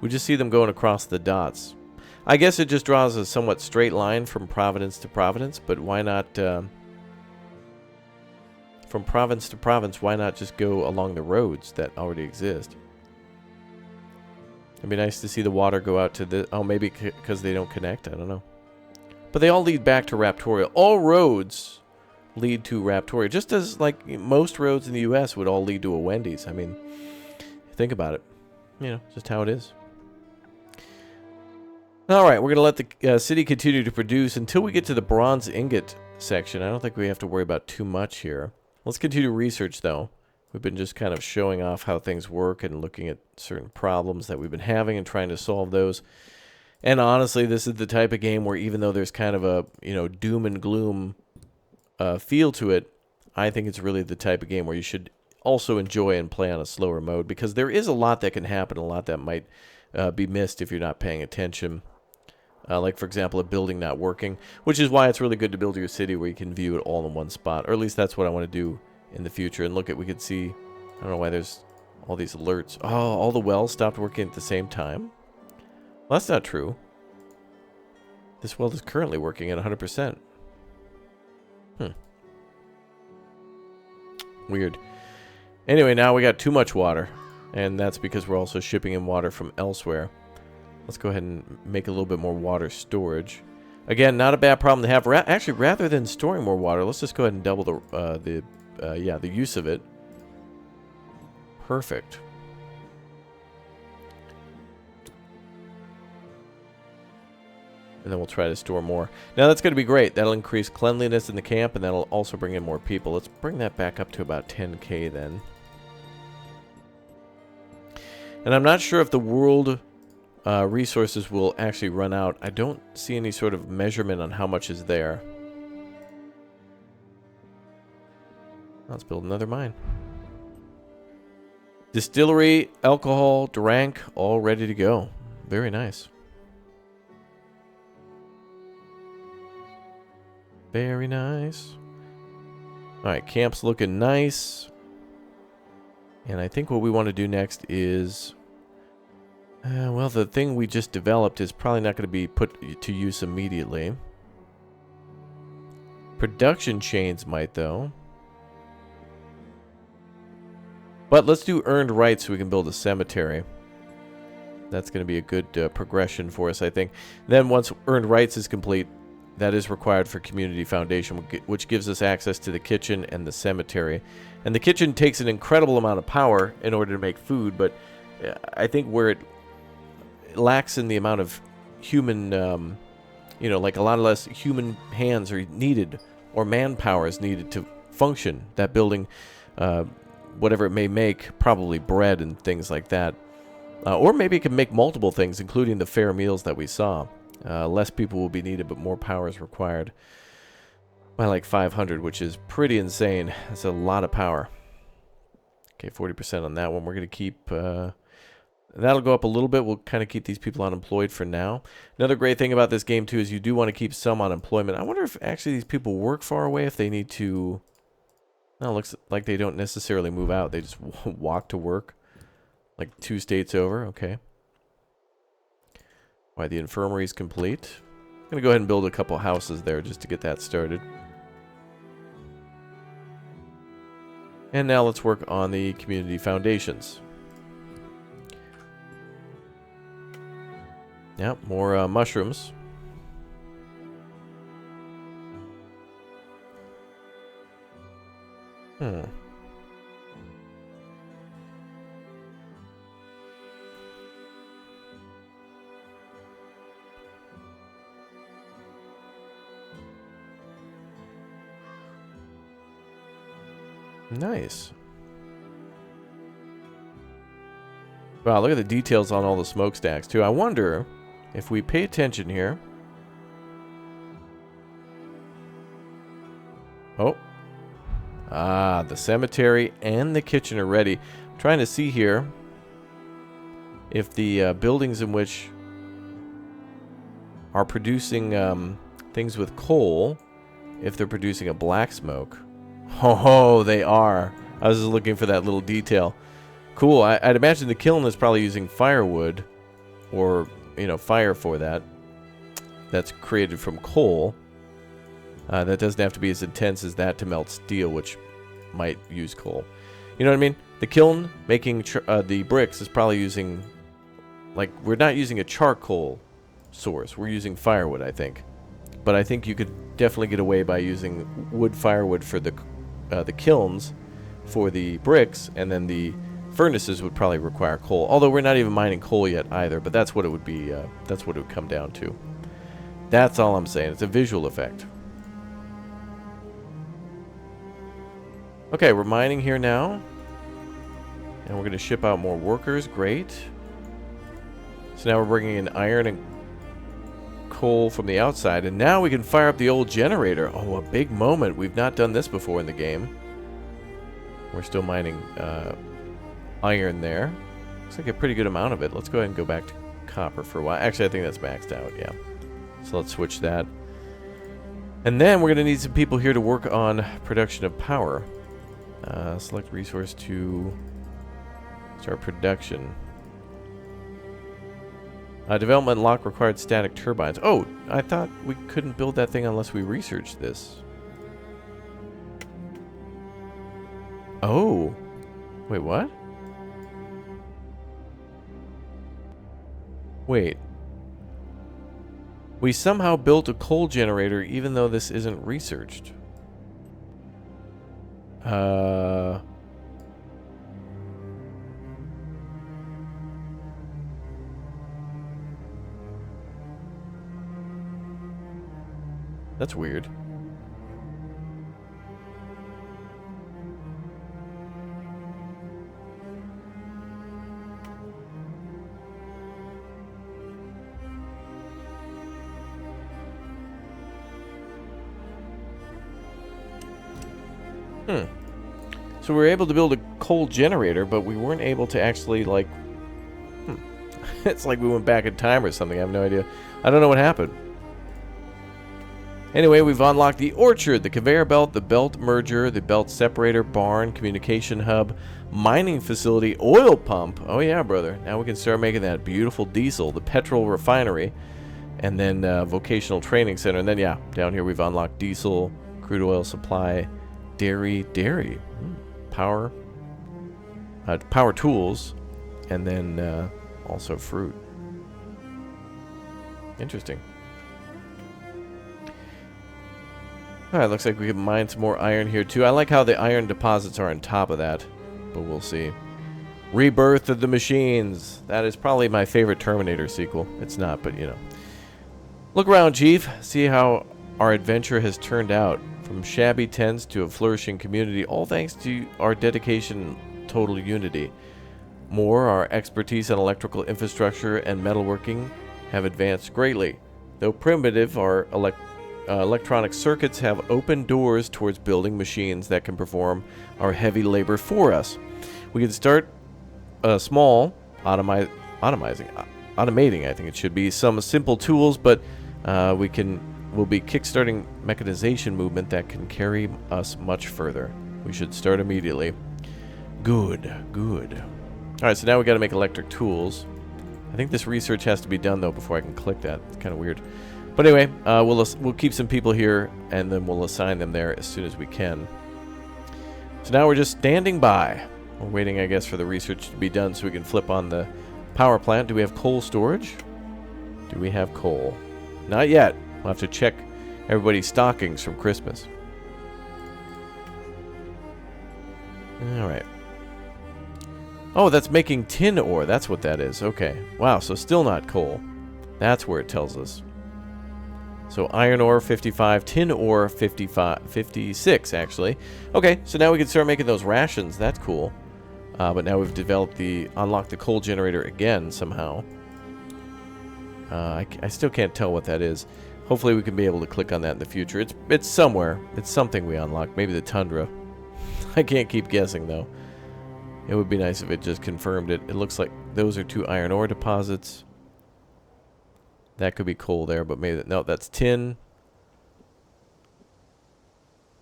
We just see them going across the dots. I guess it just draws a somewhat straight line from province to province, but why not, from province to province, why not just go along the roads that already exist? It'd be nice to see the water go out to the... Oh, maybe because they don't connect? I don't know. But they all lead back to Raptoria. All roads lead to Raptoria, just as, like, most roads in the U.S. would all lead to a Wendy's. I mean, think about it. You know, just how it is. Alright, we're going to let the city continue to produce until we get to the bronze ingot section. I don't think we have to worry about too much here. Let's continue research, though. We've been just kind of showing off how things work and looking at certain problems that we've been having and trying to solve those. And honestly, this is the type of game where even though there's kind of a, you know, doom and gloom feel to it, I think it's really the type of game where you should also enjoy and play on a slower mode, because there is a lot that can happen, a lot that might be missed if you're not paying attention. Like, for example, a building not working, which is why it's really good to build your city where you can view it all in one spot, or at least that's what I want to do in the future. And look at, we could see, I don't know why there's all these alerts. Oh, all the wells stopped working at the same time? Well, that's not true. This weld is currently working at 100%. Weird. Anyway, now we got too much water. And that's because we're also shipping in water from elsewhere. Let's go ahead and make a little bit more water storage. Again, not a bad problem to have. Actually, rather than storing more water, let's just go ahead and double the use of it. Perfect. And then we'll try to store more. Now that's going to be great. That'll increase cleanliness in the camp, and that'll also bring in more people. Let's bring that back up to about 10K then. And I'm not sure if the world resources will actually run out. I don't see any sort of measurement on how much is there. Let's build another mine. Distillery, alcohol, drank, all ready to go. Very nice. Very nice. Alright, camp's looking nice. And I think what we want to do next is... well, the thing we just developed is probably not going to be put to use immediately. Production chains might, though. But let's do earned rights so we can build a cemetery. That's going to be a good progression for us, I think. Then once earned rights is complete, that is required for Community Foundation, which gives us access to the kitchen and the cemetery. And the kitchen takes an incredible amount of power in order to make food, but I think where it lacks in the amount of human, you know, like a lot less human hands are needed, or manpower is needed to function that building, whatever it may make, probably bread and things like that. Or maybe it can make multiple things, including the fair meals that we saw. Less people will be needed, but more power is required. By like 500, which is pretty insane. That's a lot of power. Okay, 40% on that one. We're going to keep... that'll go up a little bit. We'll kind of keep these people unemployed for now. Another great thing about this game, too, is you do want to keep some unemployment. I wonder if actually these people work far away, if they need to... No, it looks like they don't necessarily move out. They just walk to work. Like 2 states over. Okay. Why, the infirmary is complete. I'm going to go ahead and build a couple houses there just to get that started. And now let's work on the community foundations. Yep, more mushrooms. Nice. Wow, look at the details on all the smokestacks, too. I wonder if we pay attention here. Oh. Ah, the cemetery and the kitchen are ready. I'm trying to see here if the buildings in which are producing things with coal, if they're producing a black smoke. Oh, they are. I was just looking for that little detail. Cool. I'd imagine the kiln is probably using firewood, or, you know, fire for that. That's created from coal. That doesn't have to be as intense as that to melt steel, which might use coal. You know what I mean? The kiln making the bricks is probably using, like, we're not using a charcoal source. We're using firewood, I think. But I think you could definitely get away by using firewood for the kilns for the bricks, and then the furnaces would probably require coal. Although we're not even mining coal yet either, but that's what it would be. That's what it would come down to. That's all I'm saying. It's a visual effect. Okay, we're mining here now. And we're going to ship out more workers. Great. So now we're bringing in iron and coal from the outside. And now we can fire up the old generator. Oh, a big moment. We've not done this before in the game. We're still mining iron there. Looks like a pretty good amount of it. Let's go ahead and go back to copper for a while. Actually, I think that's maxed out, yeah. So let's switch that. And then we're going to need some people here to work on production of power. Select resource to start production. Development lock required static turbines. Oh, I thought we couldn't build that thing unless we researched this. Oh. Wait, what? Wait. We somehow built a coal generator even though this isn't researched. That's weird. So we were able to build a coal generator, but we weren't able to actually, like... It's like we went back in time or something. I have no idea. I don't know what happened. Anyway, we've unlocked the orchard, the conveyor belt, the belt merger, the belt separator, barn, communication hub, mining facility, oil pump. Oh yeah, brother. Now we can start making that beautiful diesel, the petrol refinery, and then vocational training center. And then, yeah, down here we've unlocked diesel, crude oil supply, dairy, power tools, and then also fruit. Interesting. Alright, looks like we can mine some more iron here too. I like how the iron deposits are on top of that, but we'll see. Rebirth of the Machines. That is probably my favorite Terminator sequel. It's not, but you know. Look around, Chief. See how our adventure has turned out. From shabby tents to a flourishing community, all thanks to our dedication, total unity. More, our expertise in electrical infrastructure and metalworking have advanced greatly. Though primitive, our electronic circuits have opened doors towards building machines that can perform our heavy labor for us. We can start small, automating, I think it should be, some simple tools, but we'll be kickstarting mechanization movement that can carry us much further. We should start immediately. Good. Alright, so now we got to make electric tools. I think this research has to be done, though, before I can click that. It's kind of weird. But anyway, we'll keep some people here, and then we'll assign them there as soon as we can. So now we're just standing by. We're waiting, I guess, for the research to be done so we can flip on the power plant. Do we have coal storage? Do we have coal? Not yet. We'll have to check everybody's stockings from Christmas. Alright. Oh, that's making tin ore. That's what that is. Okay. Wow, so still not coal. That's where it tells us. So iron ore 55, tin ore 56 actually. Okay, so now we can start making those rations. That's cool. But now we've unlocked the coal generator again somehow. I still can't tell what that is. Hopefully we can be able to click on that in the future. It's somewhere. It's something we unlocked. Maybe the tundra. I can't keep guessing though. It would be nice if it just confirmed it. It looks like those are 2 iron ore deposits. That could be coal there, but maybe... No, that's tin.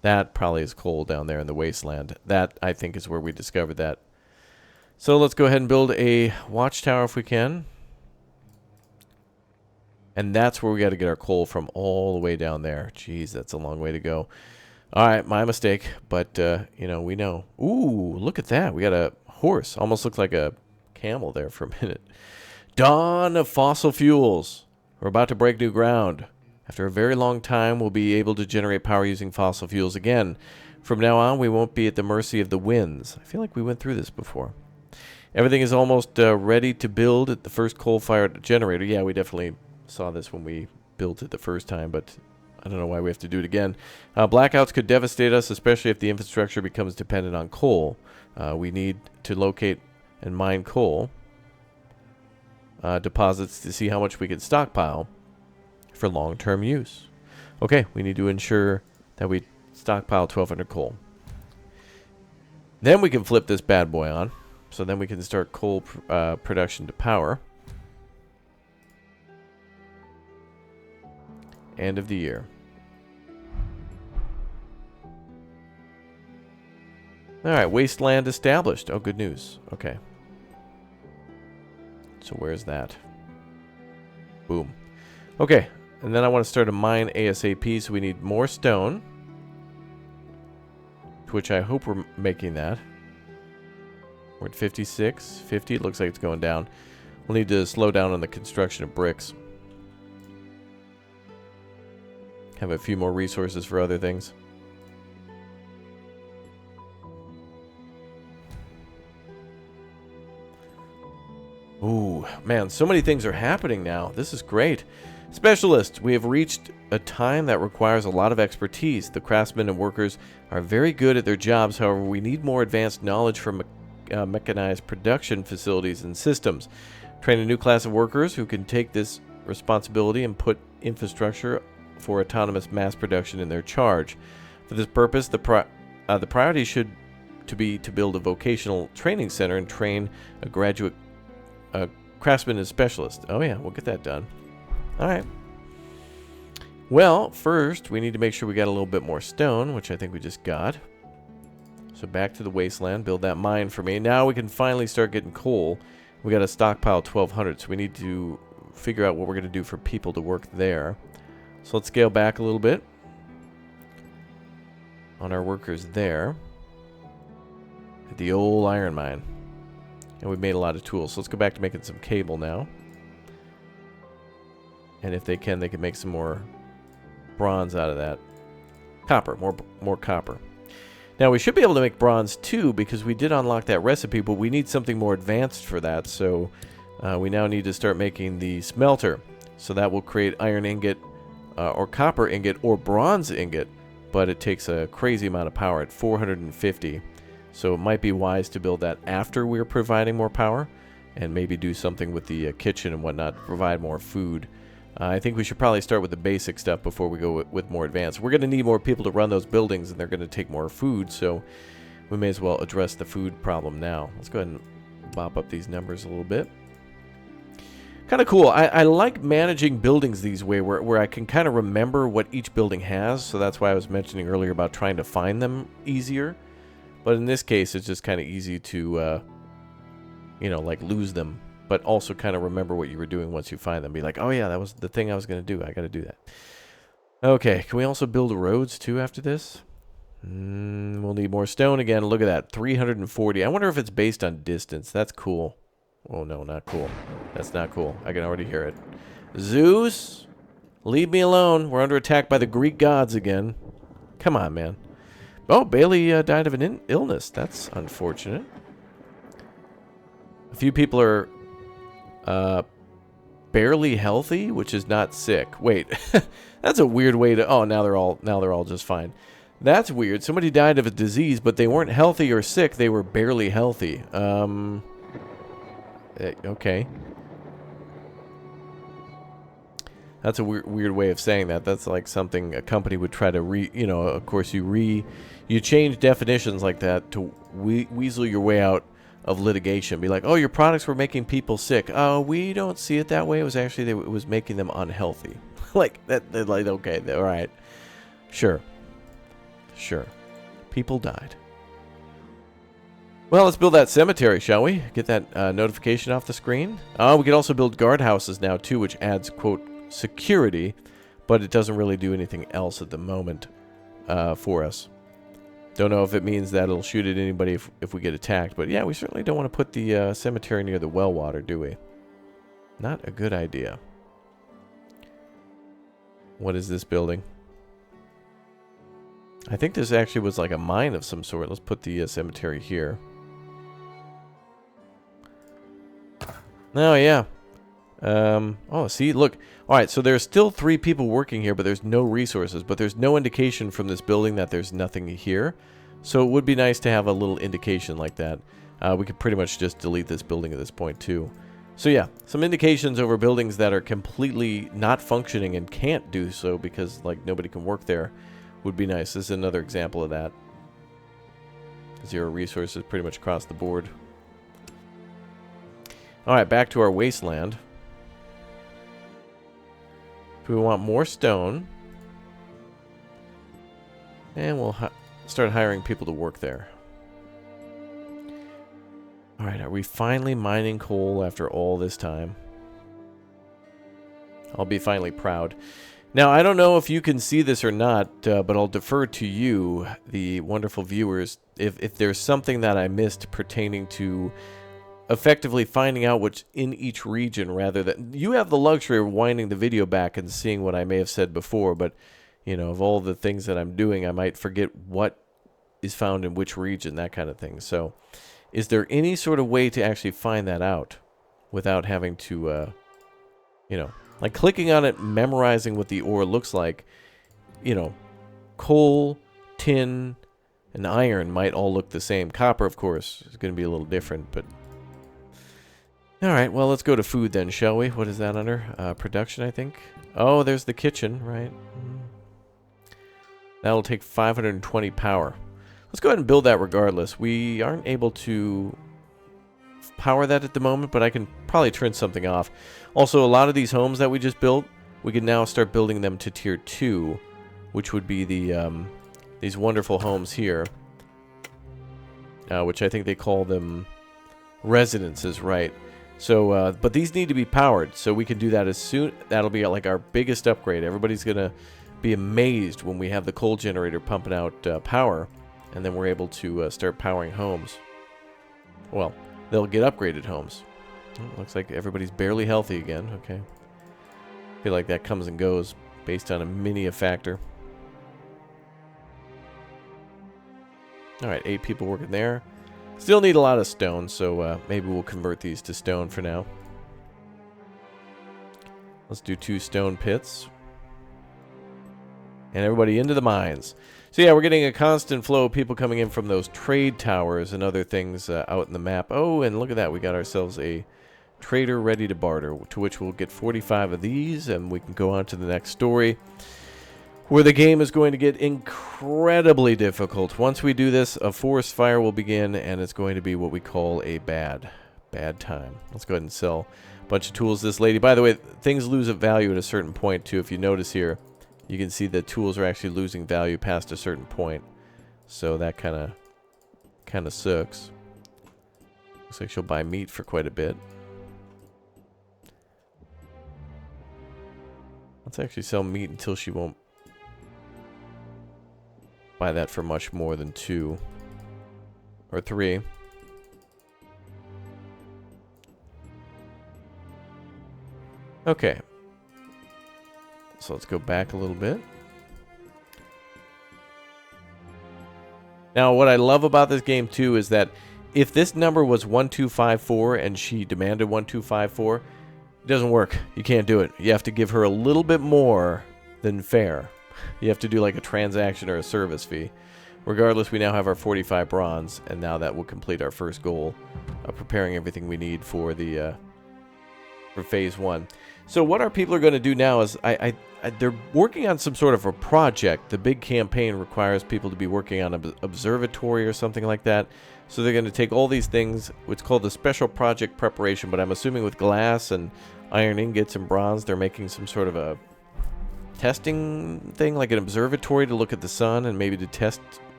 That probably is coal down there in the wasteland. That, I think, is where we discovered that. So let's go ahead and build a watchtower if we can. And that's where we got to get our coal from, all the way down there. Jeez, that's a long way to go. Alright, my mistake. But, you know, we know. Ooh, look at that. We got a horse. Almost looked like a camel there for a minute. Dawn of fossil fuels. We're about to break new ground. After a very long time, we'll be able to generate power using fossil fuels again. From now on, we won't be at the mercy of the winds. I feel like we went through this before. Everything is almost ready to build at the first coal-fired generator. Yeah, we definitely saw this when we built it the first time, but I don't know why we have to do it again. Blackouts could devastate us, especially if the infrastructure becomes dependent on coal. We need to locate and mine coal deposits to see how much we can stockpile for long-term use. Okay, we need to ensure that we stockpile 1,200 coal. Then we can flip this bad boy on. So then we can start coal production to power. End of the year. Alright, wasteland established. Oh, good news. Okay. So where's that? Boom. Okay, and then I want to start a mine ASAP, so we need more stone. To which I hope we're making that. We're at 56. 50, it looks like it's going down. We'll need to slow down on the construction of bricks. Have a few more resources for other things. Ooh, man, so many things are happening now. This is great. Specialist, we have reached a time that requires a lot of expertise. The craftsmen and workers are very good at their jobs. However, we need more advanced knowledge from mechanized production facilities and systems. Train a new class of workers who can take this responsibility and put infrastructure for autonomous mass production in their charge. For this purpose, the priority should be to build a vocational training center and train a graduate craftsman and specialist. Oh yeah, we'll get that done. All right. Well, first we need to make sure we got a little bit more stone, which I think we just got. So back to the wasteland, build that mine for me. Now we can finally start getting coal. We got a stockpile 1,200, so we need to figure out what we're going to do for people to work there. So let's scale back a little bit on our workers there at the old iron mine. And we've made a lot of tools. So let's go back to making some cable now. And if they can make some more bronze out of that. Copper, more copper. Now we should be able to make bronze too, because we did unlock that recipe, but we need something more advanced for that. So we now need to start making the smelter. So that will create iron ingot, or copper ingot, or bronze ingot. But it takes a crazy amount of power at 450. So it might be wise to build that after we're providing more power, and maybe do something with the kitchen and whatnot to provide more food. I think we should probably start with the basic stuff before we go with more advanced. We're going to need more people to run those buildings, and they're going to take more food, so we may as well address the food problem now. Let's go ahead and bop up these numbers a little bit. Kind of cool. I like managing buildings these way, where I can kind of remember what each building has, so that's why I was mentioning earlier about trying to find them easier. But in this case, it's just kind of easy to, like lose them, but also kind of remember what you were doing once you find them. Be like, oh yeah, that was the thing I was going to do. I got to do that. Okay, can we also build roads too after this? We'll need more stone again. Look at that, 340. I wonder if it's based on distance. That's cool. Oh no, not cool. That's not cool. I can already hear it. Zeus, leave me alone. We're under attack by the Greek gods again. Come on, man. Oh, Bailey died of an illness. That's unfortunate. A few people are barely healthy, which is not sick. Wait, that's a weird way to. Oh, now they're all just fine. That's weird. Somebody died of a disease, but they weren't healthy or sick. They were barely healthy. Okay. That's a weird way of saying that. That's like something a company would try to of course you change definitions like that to weasel your way out of litigation. Be like, oh, your products were making people sick. Oh, we don't see it that way. It was actually, it was making them unhealthy. Like that, like, okay, all right. Sure. People died. Well, let's build that cemetery, shall we? Get that notification off the screen. We could also build guardhouses now too, which adds, quote, security, but it doesn't really do anything else at the moment for us. Don't know if it means that it'll shoot at anybody if we get attacked, but yeah, we certainly don't want to put the cemetery near the well water, do we? Not a good idea. What is this building? I think this actually was like a mine of some sort. Let's put the cemetery here. Oh, yeah. Oh, see, look. All right, so there's still 3 people working here, but there's no resources. But there's no indication from this building that there's nothing here. So it would be nice to have a little indication like that. We could pretty much just delete this building at this point, too. So yeah, some indications over buildings that are completely not functioning and can't do so because, like, nobody can work there would be nice. This is another example of that. 0 resources pretty much across the board. Alright, back to our wasteland. We want more stone. And we'll start hiring people to work there. Alright, are we finally mining coal after all this time? I'll be finally proud. Now, I don't know if you can see this or not, but I'll defer to you, the wonderful viewers, if there's something that I missed pertaining to effectively finding out what's in each region, rather than... You have the luxury of winding the video back and seeing what I may have said before, but, you know, of all the things that I'm doing, I might forget what is found in which region, that kind of thing. So, is there any sort of way to actually find that out without having to, you know, like clicking on it, memorizing what the ore looks like? You know, coal, tin, and iron might all look the same. Copper, of course, is going to be a little different, but... Alright, well, let's go to food then, shall we? What is that under? Production, I think? Oh, there's the kitchen, right? That'll take 520 power. Let's go ahead and build that regardless. We aren't able to power that at the moment, but I can probably turn something off. Also, a lot of these homes that we just built, we can now start building them to tier 2, which would be the these wonderful homes here, which I think they call them residences, right? So, but these need to be powered, so we can do that as soon. That'll be like our biggest upgrade. Everybody's gonna be amazed when we have the coal generator pumping out power, and then we're able to start powering homes. Well, they'll get upgraded homes. Looks like everybody's barely healthy again. Okay. I feel like that comes and goes based on a factor. Alright, 8 people working there. Still need a lot of stone, so maybe we'll convert these to stone for now. Let's do 2 stone pits. And everybody into the mines. So yeah, we're getting a constant flow of people coming in from those trade towers and other things out in the map. Oh, and look at that. We got ourselves a trader ready to barter, to which we'll get 45 of these, and we can go on to the next story, where the game is going to get incredibly difficult. Once we do this, a forest fire will begin, and it's going to be what we call a bad time. Let's go ahead and sell a bunch of tools to this lady. By the way, things lose a value at a certain point, too. If you notice here, you can see that tools are actually losing value past a certain point. So that kind of sucks. Looks like she'll buy meat for quite a bit. Let's actually sell meat until she won't buy that for much more than 2 or 3. Okay. So let's go back a little bit. Now, what I love about this game, too, is that if this number was 1254 and she demanded 1254, it doesn't work. You can't do it. You have to give her a little bit more than fair. You have to do like a transaction or a service fee. Regardless, we now have our 45 bronze, and now that will complete our first goal of preparing everything we need for the for phase 1. So what our people are going to do now is they're working on some sort of a project. The big campaign requires people to be working on an observatory or something like that. So they're going to take all these things, what's called the special project preparation, but I'm assuming with glass and iron ingots and bronze, they're making some sort of a testing thing, like an observatory to look at the sun and maybe to test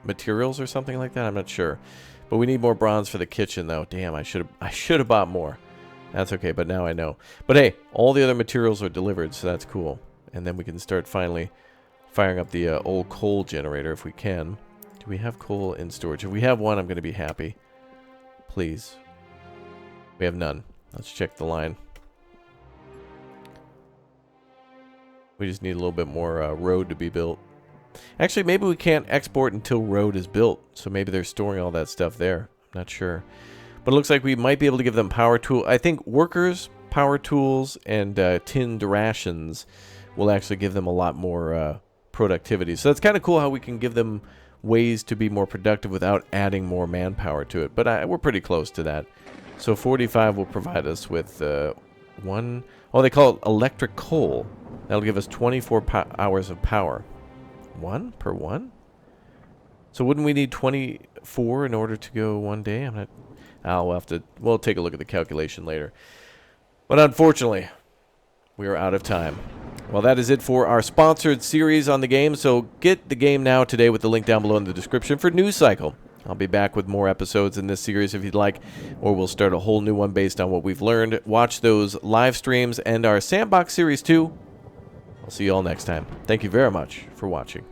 materials or something like that. I'm not sure. But we need more bronze for the kitchen, though. Damn, I should have bought more. That's okay, but now I know. But hey, all the other materials are delivered, so that's cool. And then we can start finally firing up the old coal generator if we can. Do we have coal in storage? If we have one, I'm going to be happy. Please. We have none. Let's check the line. We just need a little bit more road to be built. Actually, maybe we can't export until road is built. So maybe they're storing all that stuff there. I'm not sure. But it looks like we might be able to give them power tool. I think workers, power tools, and tinned rations will actually give them a lot more productivity. So that's kind of cool how we can give them ways to be more productive without adding more manpower to it. But we're pretty close to that. So 45 will provide us with one... Oh, they call it electric coal. That'll give us 24 hours of power. 1 per 1? So wouldn't we need 24 in order to go 1 day? I'm not... we'll take a look at the calculation later. But unfortunately, we are out of time. Well, that is it for our sponsored series on the game. So get the game now today with the link down below in the description for News Cycle. I'll be back with more episodes in this series if you'd like, or we'll start a whole new one based on what we've learned. Watch those live streams and our Sandbox Series 2. I'll see you all next time. Thank you very much for watching.